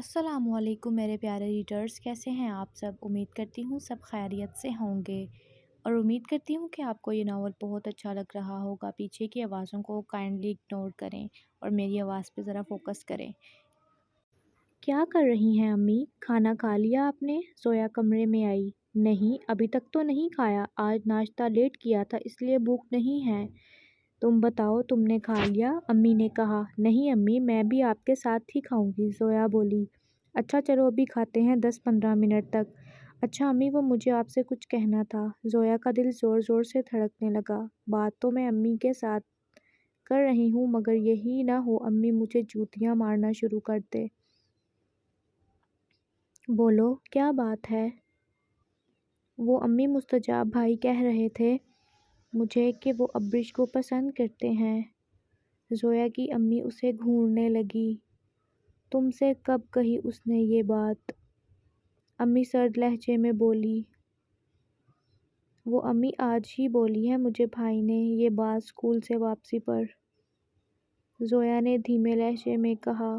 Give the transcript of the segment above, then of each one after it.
السلام علیکم میرے پیارے ریڈرز، کیسے ہیں آپ سب؟ امید کرتی ہوں سب خیریت سے ہوں گے اور امید کرتی ہوں کہ آپ کو یہ ناول بہت اچھا لگ رہا ہوگا۔ پیچھے کی آوازوں کو کائنڈلی اگنور کریں اور میری آواز پہ ذرا فوکس کریں۔ کیا کر رہی ہیں امی؟ کھانا کھا لیا آپ نے؟ زویا کمرے میں آئی۔ نہیں، ابھی تک تو نہیں کھایا، آج ناشتہ لیٹ کیا تھا اس لیے بھوک نہیں ہے۔ تم بتاؤ، تم نے کھا لیا؟ امی نے کہا۔ نہیں امی، میں بھی آپ کے ساتھ ہی کھاؤں گی، زویا بولی۔ اچھا چلو ابھی کھاتے ہیں، 10-15 منٹ تک۔ اچھا امی، وہ مجھے آپ سے کچھ کہنا تھا۔ زویا کا دل زور زور سے دھڑکنے لگا۔ بات تو میں امی کے ساتھ کر رہی ہوں مگر یہی نہ ہو امی مجھے جوتیاں مارنا شروع کر دے۔ بولو کیا بات ہے؟ وہ امی مستجاب بھائی کہہ رہے تھے مجھے کہ وہ ابرش کو پسند کرتے ہیں۔ زویا کی امی اسے گھورنے لگی۔ تم سے کب کہی اس نے یہ بات؟ امی سرد لہجے میں بولی۔ وہ امی آج ہی بولی ہے مجھے بھائی نے یہ بات اسکول سے واپسی پر۔ زویا نے دھیمے لہجے میں کہا۔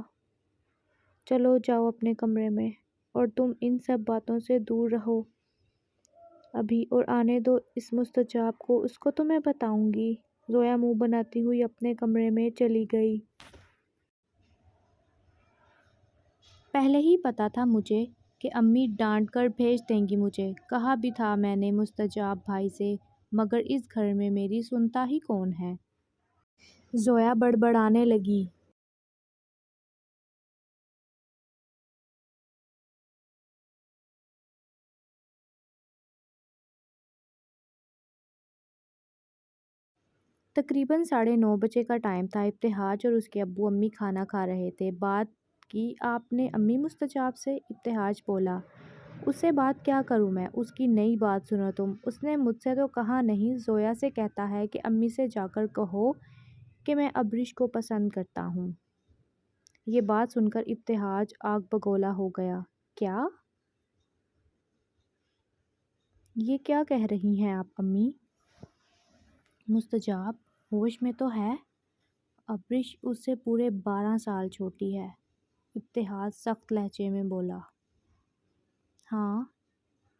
چلو جاؤ اپنے کمرے میں اور تم ان سب باتوں سے دور رہو ابھی، اور آنے دو اس مستجاب کو، اس کو تو میں بتاؤں گی۔ زویا منہ بناتی ہوئی اپنے کمرے میں چلی گئی۔ پہلے ہی پتا تھا مجھے کہ امی ڈانٹ کر بھیج دیں گی مجھے، کہا بھی تھا میں نے مستجاب بھائی سے، مگر اس گھر میں میری سنتا ہی کون ہے؟ زویا بڑبڑانے لگی۔ تقریباً 9:30 بجے کا ٹائم تھا۔ ابتہاج اور اس کے ابو امی کھانا کھا رہے تھے۔ بات کی آپ نے امی مستجاب سے؟ ابتہاج بولا۔ اس سے بات کیا کروں میں؟ اس کی نئی بات سنو تم، اس نے مجھ سے تو کہا نہیں، زویا سے کہتا ہے کہ امی سے جا کر کہو کہ میں ابرش کو پسند کرتا ہوں۔ یہ بات سن کر ابتہاج آگ بگولا ہو گیا۔ کیا؟ یہ کیا کہہ رہی ہیں آپ امی؟ مستجاب ہوش میں تو ہے؟ ابرش اس سے پورے 12 سال چھوٹی ہے، ابتہاج سخت لہجے میں بولا۔ ہاں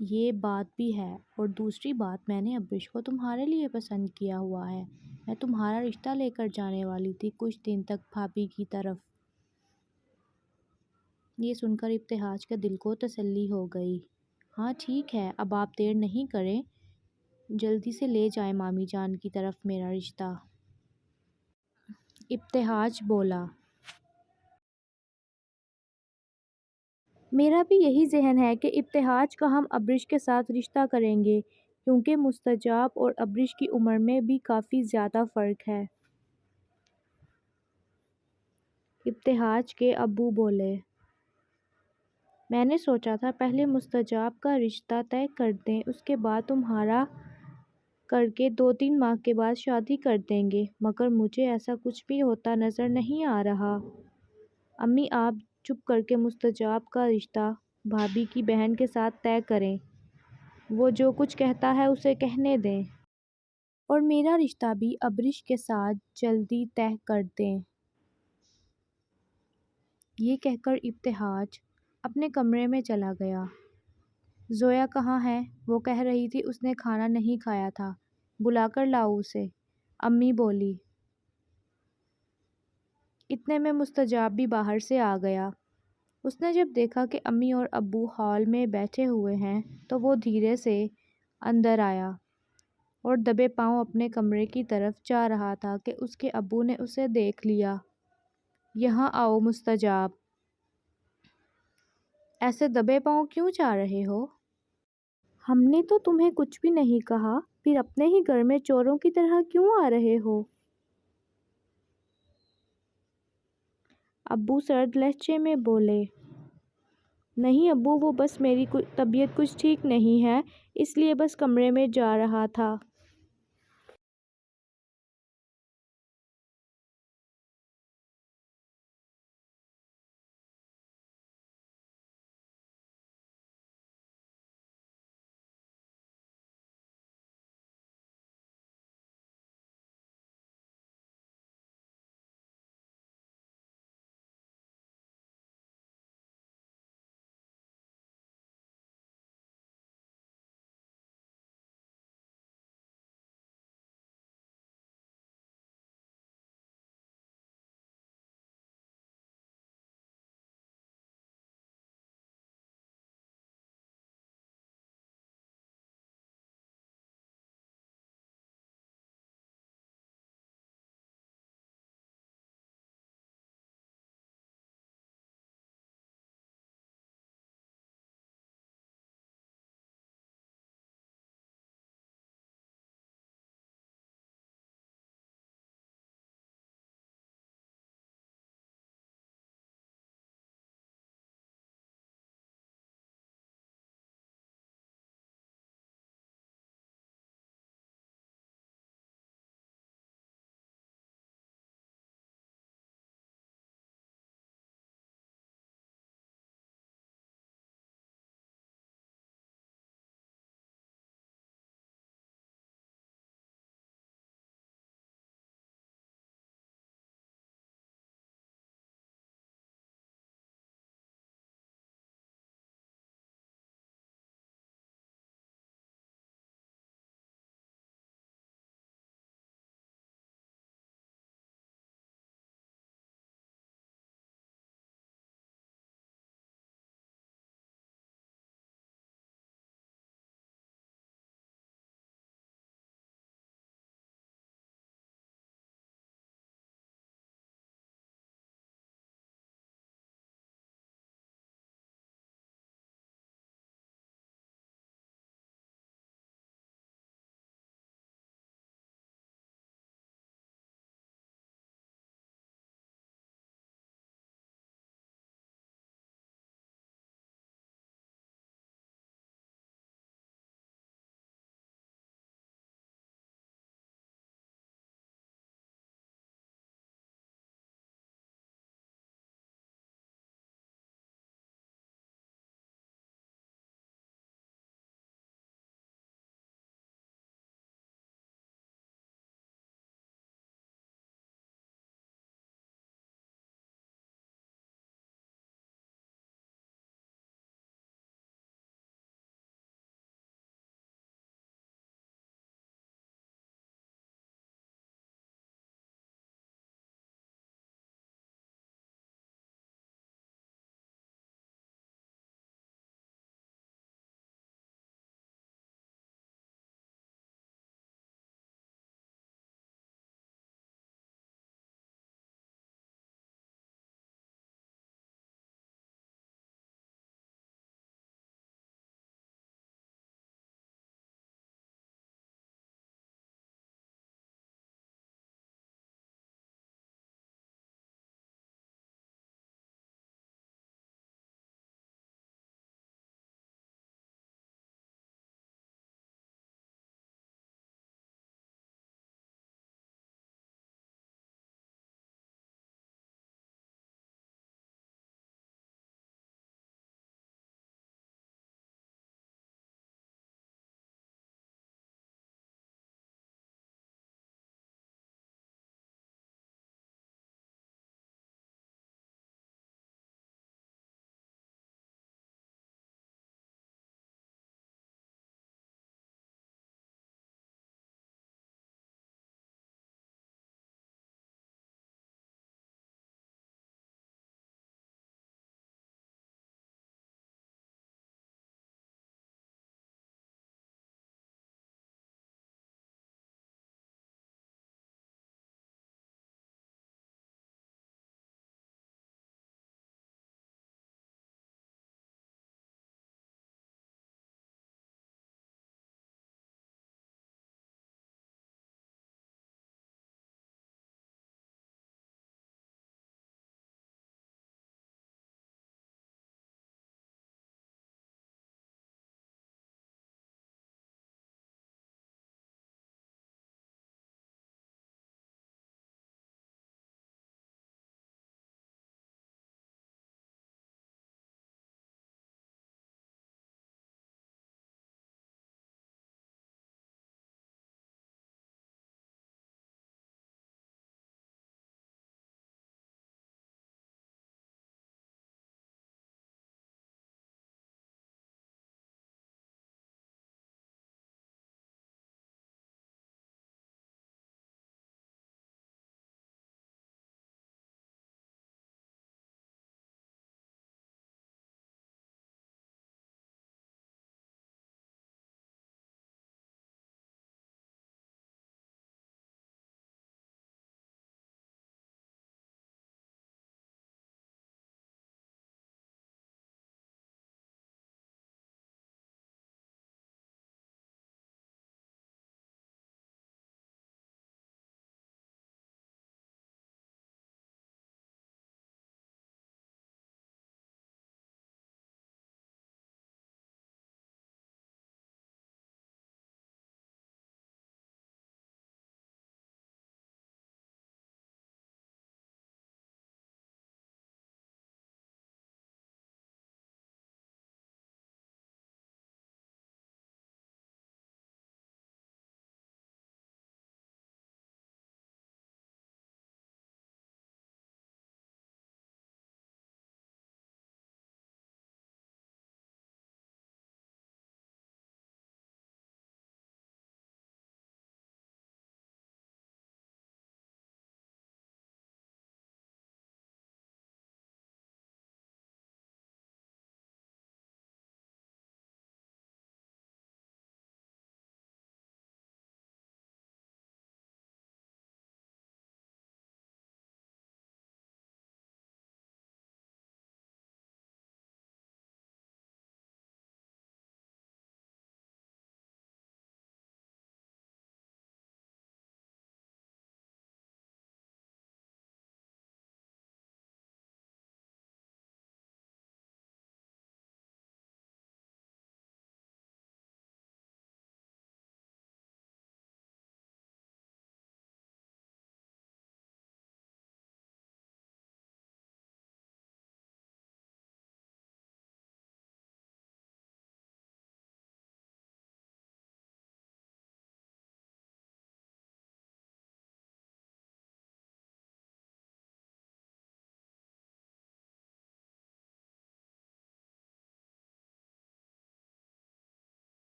یہ بات بھی ہے، اور دوسری بات میں نے ابرش کو تمہارے لیے پسند کیا ہوا ہے، میں تمہارا رشتہ لے کر جانے والی تھی کچھ دن تک بھابھی کی طرف۔ یہ سن کر ابتہاج کا دل کو تسلی ہو گئی۔ ہاں ٹھیک ہے، اب آپ دیر نہیں کریں، جلدی سے لے جائیں مامی جان کی طرف میرا رشتہ۔ ابتہاج بولا۔ میرا بھی یہی ذہن ہے کہ ابتہاج کا ہم ابرش کے ساتھ رشتہ کریں گے، کیونکہ مستجاب اور ابرش کی عمر میں بھی کافی زیادہ فرق ہے۔ ابتہاج کے ابو بولے۔ میں نے سوچا تھا پہلے مستجاب کا رشتہ طے کر دیں، اس کے بعد تمہارا کر کے 2-3 ماہ کے بعد شادی کر دیں گے، مگر مجھے ایسا کچھ بھی ہوتا نظر نہیں آ رہا۔ امی آپ چپ کر کے مستجاب کا رشتہ بھابھی کی بہن کے ساتھ طے کریں، وہ جو کچھ کہتا ہے اسے کہنے دیں، اور میرا رشتہ بھی ابرش کے ساتھ جلدی طے کر دیں۔ یہ کہہ کر ابتہاج اپنے کمرے میں چلا گیا۔ زویا کہاں ہے؟ وہ کہہ رہی تھی اس نے کھانا نہیں کھایا تھا، بلا کر لاؤ اسے، امی بولی۔ اتنے میں مستجاب بھی باہر سے آ گیا۔ اس نے جب دیکھا کہ امی اور ابو ہال میں بیٹھے ہوئے ہیں تو وہ دھیرے سے اندر آیا اور دبے پاؤں اپنے کمرے کی طرف جا رہا تھا کہ اس کے ابو نے اسے دیکھ لیا۔ یہاں آؤ مستجاب، ایسے دبے پاؤں کیوں جا رہے ہو؟ ہم نے تو تمہیں کچھ بھی نہیں کہا، پھر اپنے ہی گھر میں چوروں کی طرح کیوں آ رہے ہو؟ ابو سرد لہجے میں بولے۔ نہیں ابو، وہ بس میری طبیعت کچھ ٹھیک نہیں ہے، اس لیے بس کمرے میں جا رہا تھا۔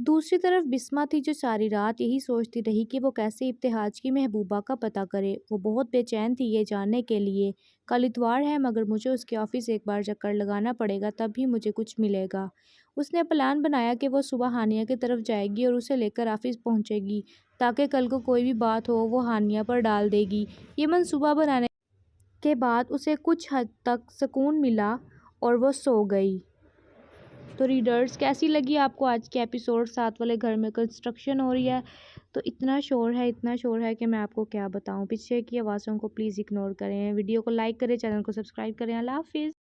دوسری طرف بسمہ تھی جو ساری رات یہی سوچتی رہی کہ وہ کیسے ابتہاج کی محبوبہ کا پتہ کرے۔ وہ بہت بے چین تھی یہ جاننے کے لیے۔ کل اتوار ہے مگر مجھے اس کے آفس ایک بار چکر لگانا پڑے گا، تب ہی مجھے کچھ ملے گا۔ اس نے پلان بنایا کہ وہ صبح ہانیہ کی طرف جائے گی اور اسے لے کر آفس پہنچے گی تاکہ کل کو کوئی بھی بات ہو وہ ہانیہ پر ڈال دے گی۔ یہ منصوبہ بنانے کے بعد اسے کچھ حد تک سکون ملا اور وہ سو گئی۔ تو ریڈرز کیسی لگی آپ کو آج کی ایپیسوڈ؟ ساتھ والے گھر میں کنسٹرکشن ہو رہی ہے تو اتنا شور ہے کہ میں آپ کو کیا بتاؤں۔ پیچھے کی آوازوں کو پلیز اگنور کریں، ویڈیو کو لائک کریں، چینل کو سبسکرائب کریں۔ اللہ حافظ۔